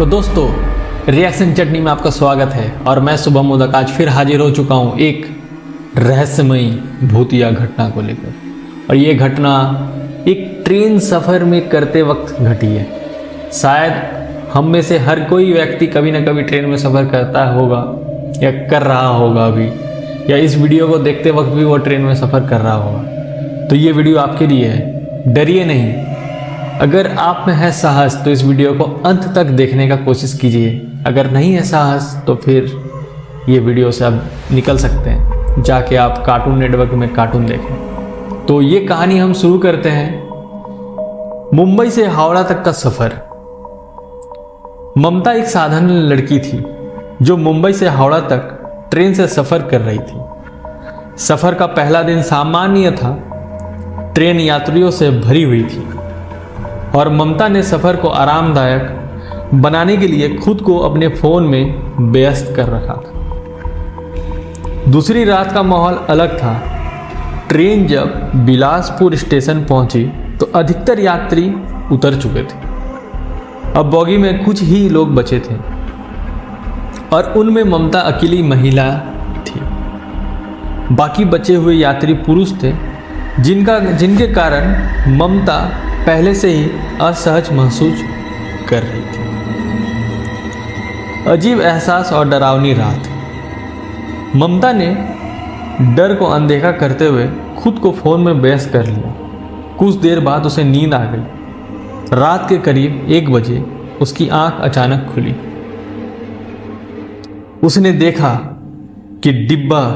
तो दोस्तों, रिएक्शन चटनी में आपका स्वागत है और मैं शुभम मोदक आज फिर हाजिर हो चुका हूँ एक रहस्यमयी भूतिया घटना को लेकर। और ये घटना एक ट्रेन सफ़र में करते वक्त घटी है। शायद हम में से हर कोई व्यक्ति कभी ना कभी ट्रेन में सफ़र करता होगा या कर रहा होगा अभी, या इस वीडियो को देखते वक्त भी वो ट्रेन में सफ़र कर रहा होगा। तो ये वीडियो आपके लिए है, डरिए नहीं। अगर आप में है साहस तो इस वीडियो को अंत तक देखने का कोशिश कीजिए। अगर नहीं है साहस तो फिर ये वीडियो से आप निकल सकते हैं, जाके आप कार्टून नेटवर्क में कार्टून देखें। तो ये कहानी हम शुरू करते हैं। मुंबई से हावड़ा तक का सफ़र। ममता एक साधारण लड़की थी जो मुंबई से हावड़ा तक ट्रेन से सफ़र कर रही थी। सफ़र का पहला दिन सामान्य था। ट्रेन यात्रियों से भरी हुई थी और ममता ने सफ़र को आरामदायक बनाने के लिए खुद को अपने फ़ोन में व्यस्त कर रखा था। दूसरी रात का माहौल अलग था। ट्रेन जब बिलासपुर स्टेशन पहुंची तो अधिकतर यात्री उतर चुके थे। अब बोगी में कुछ ही लोग बचे थे और उनमें ममता अकेली महिला थी। बाकी बचे हुए यात्री पुरुष थे जिनके कारण ममता पहले से ही असहज महसूस कर रही थी। अजीब एहसास और डरावनी रात। ममता ने डर को अनदेखा करते हुए खुद को फ़ोन में व्यस्त कर लिया। कुछ देर बाद उसे नींद आ गई। रात के करीब 1 बजे उसकी आंख अचानक खुली। उसने देखा कि डिब्बा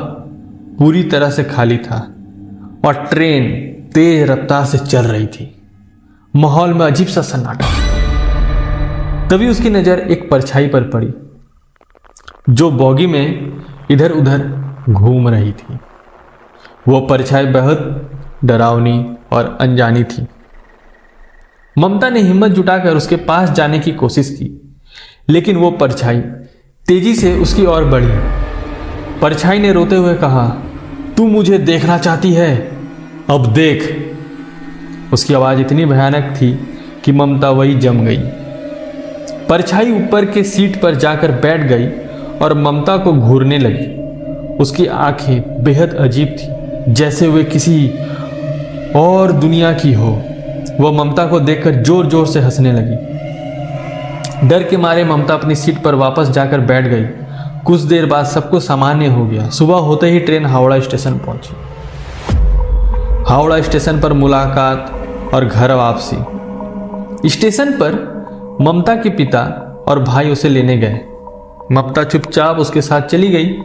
पूरी तरह से खाली था और ट्रेन तेज रफ्तार से चल रही थी। माहौल में अजीब सा सन्नाटा। तभी उसकी नज़र एक परछाई पर पड़ी जो बोगी में इधर उधर घूम रही थी। वो परछाई बहुत डरावनी और अनजानी थी। ममता ने हिम्मत जुटाकर उसके पास जाने की कोशिश की, लेकिन वो परछाई तेजी से उसकी ओर बढ़ी। परछाई ने रोते हुए कहा, "तू मुझे देखना चाहती है? अब देख।" उसकी आवाज़ इतनी भयानक थी कि ममता वही जम गई। परछाई ऊपर के सीट पर जाकर बैठ गई और ममता को घूरने लगी। उसकी आंखें बेहद अजीब थी, जैसे वे किसी और दुनिया की हो। वह ममता को देखकर जोर जोर से हंसने लगी। डर के मारे ममता अपनी सीट पर वापस जाकर बैठ गई। कुछ देर बाद सब कुछ सामान्य हो गया। सुबह होते ही ट्रेन हावड़ा स्टेशन पहुंची। हावड़ा स्टेशन पर मुलाकात और घर वापसी। स्टेशन पर ममता के पिता और भाई उसे लेने गए। ममता चुपचाप उसके साथ चली गई,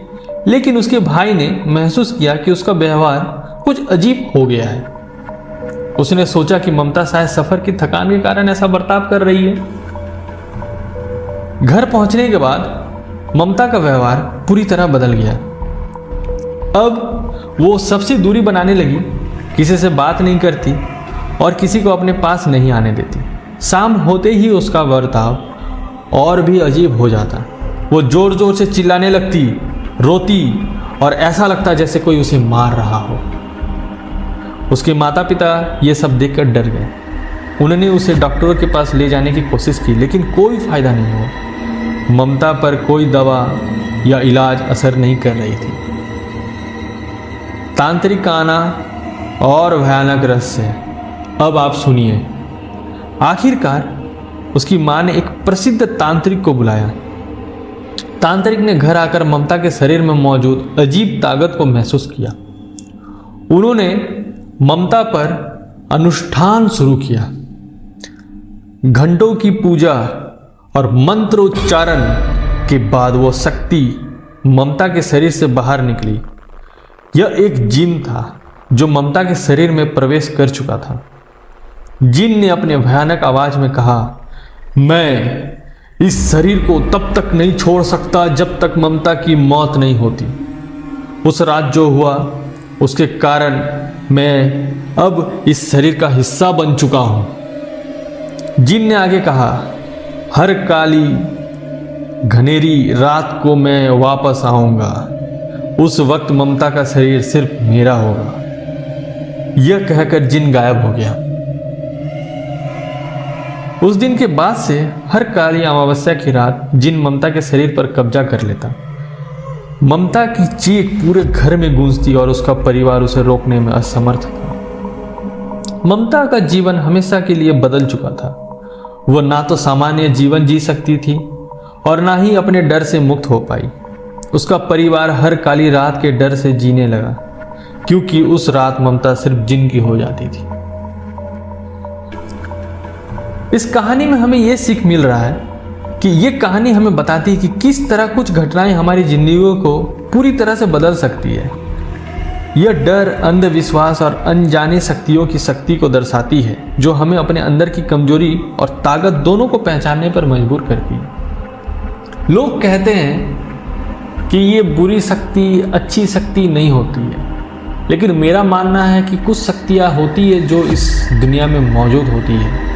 लेकिन उसके भाई ने महसूस किया कि उसका व्यवहार कुछ अजीब हो गया है। उसने सोचा कि ममता शायद सफर की थकान के कारण ऐसा बर्ताव कर रही है। घर पहुंचने के बाद ममता का व्यवहार पूरी तरह बदल गया। अब वो सबसे दूरी बनाने लगी, किसी से बात नहीं करती और किसी को अपने पास नहीं आने देती। शाम होते ही उसका बर्ताव और भी अजीब हो जाता। वो जोर जोर से चिल्लाने लगती, रोती और ऐसा लगता जैसे कोई उसे मार रहा हो। उसके माता पिता ये सब देखकर डर गए। उन्होंने उसे डॉक्टरों के पास ले जाने की कोशिश की, लेकिन कोई फायदा नहीं हुआ। ममता पर कोई दवा या इलाज असर नहीं कर रही थी। तांत्रिक का आना और भयानक रहस्य। अब आप सुनिए। आखिरकार उसकी मां ने एक प्रसिद्ध तांत्रिक को बुलाया। तांत्रिक ने घर आकर ममता के शरीर में मौजूद अजीब ताकत को महसूस किया। उन्होंने ममता पर अनुष्ठान शुरू किया। घंटों की पूजा और मंत्रोच्चारण के बाद वो शक्ति ममता के शरीर से बाहर निकली। यह एक जिन था जो ममता के शरीर में प्रवेश कर चुका था। जिन ने अपने भयानक आवाज में कहा, "मैं इस शरीर को तब तक नहीं छोड़ सकता जब तक ममता की मौत नहीं होती। उस रात जो हुआ उसके कारण मैं अब इस शरीर का हिस्सा बन चुका हूं।" जिन ने आगे कहा, "हर काली घनेरी रात को मैं वापस आऊंगा। उस वक्त ममता का शरीर सिर्फ मेरा होगा।" यह कहकर जिन गायब हो गया। उस दिन के बाद से हर काली अमावस्या की रात जिन ममता के शरीर पर कब्जा कर लेता। ममता की चीख पूरे घर में गूंजती और उसका परिवार उसे रोकने में असमर्थ था। ममता का जीवन हमेशा के लिए बदल चुका था। वह ना तो सामान्य जीवन जी सकती थी और ना ही अपने डर से मुक्त हो पाई। उसका परिवार हर काली रात के डर से जीने लगा, क्योंकि उस रात ममता सिर्फ जिन की हो जाती थी। इस कहानी में हमें यह सीख मिल रहा है कि यह कहानी हमें बताती है कि किस तरह कुछ घटनाएं हमारी जिंदगियों को पूरी तरह से बदल सकती है। यह डर, अंधविश्वास और अनजानी शक्तियों की शक्ति को दर्शाती है, जो हमें अपने अंदर की कमजोरी और ताकत दोनों को पहचानने पर मजबूर करती है। लोग कहते हैं कि ये बुरी शक्ति अच्छी शक्ति नहीं होती है, लेकिन मेरा मानना है कि कुछ शक्तियाँ होती है जो इस दुनिया में मौजूद होती है।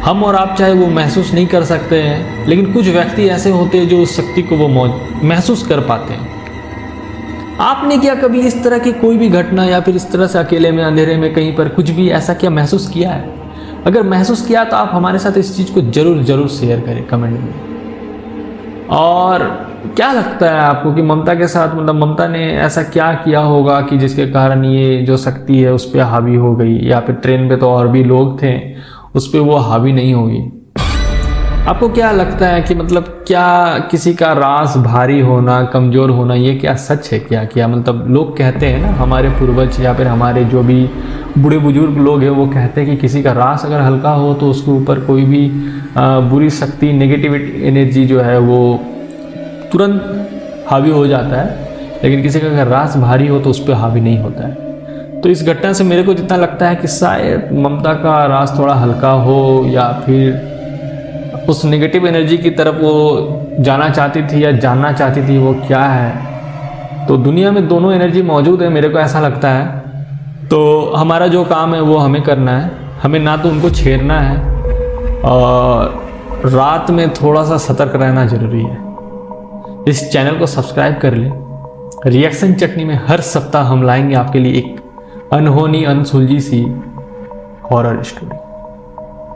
हम और आप चाहे वो महसूस नहीं कर सकते हैं, लेकिन कुछ व्यक्ति ऐसे होते हैं जो उस शक्ति को वो महसूस कर पाते हैं। आपने क्या कभी इस तरह की कोई भी घटना या फिर इस तरह से अकेले में, अंधेरे में, कहीं पर कुछ भी ऐसा क्या महसूस किया है? अगर महसूस किया तो आप हमारे साथ इस चीज़ को जरूर शेयर करें कमेंट में। और क्या लगता है आपको कि ममता के साथ, मतलब ममता ने ऐसा क्या किया होगा कि जिसके कारण ये जो शक्ति है उस पर हावी हो गई, या फिर ट्रेन पे तो और भी लोग थे, उस पर वो हावी नहीं होगी? आपको क्या लगता है कि मतलब क्या किसी का रास भारी होना, कमज़ोर होना, ये क्या सच है? क्या मतलब लोग कहते हैं ना, हमारे पूर्वज या फिर हमारे जो भी बूढ़े बुजुर्ग लोग हैं वो कहते हैं कि किसी का रास अगर हल्का हो तो उसके ऊपर कोई भी बुरी शक्ति, नेगेटिव एनर्जी जो है वो तुरंत हावी हो जाता है, लेकिन किसी का अगर रास भारी हो तो उस पर हावी नहीं होता है। तो इस घटना से मेरे को जितना लगता है कि शायद ममता का रास थोड़ा हल्का हो, या फिर उस नेगेटिव एनर्जी की तरफ वो जाना चाहती थी या जानना चाहती थी वो क्या है। तो दुनिया में दोनों एनर्जी मौजूद है, मेरे को ऐसा लगता है। तो हमारा जो काम है वो हमें करना है। हमें ना तो उनको छेड़ना है, और रात में थोड़ा सा सतर्क रहना जरूरी है। इस चैनल को सब्सक्राइब कर लें। रिएक्शन चटनी में हर सप्ताह हम लाएंगे आपके लिए एक अनहोनी, अनसुलझी सी हॉरर स्टोरी।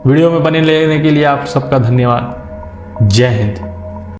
वीडियो में बने रहने के लिए आप सबका धन्यवाद। जय हिंद।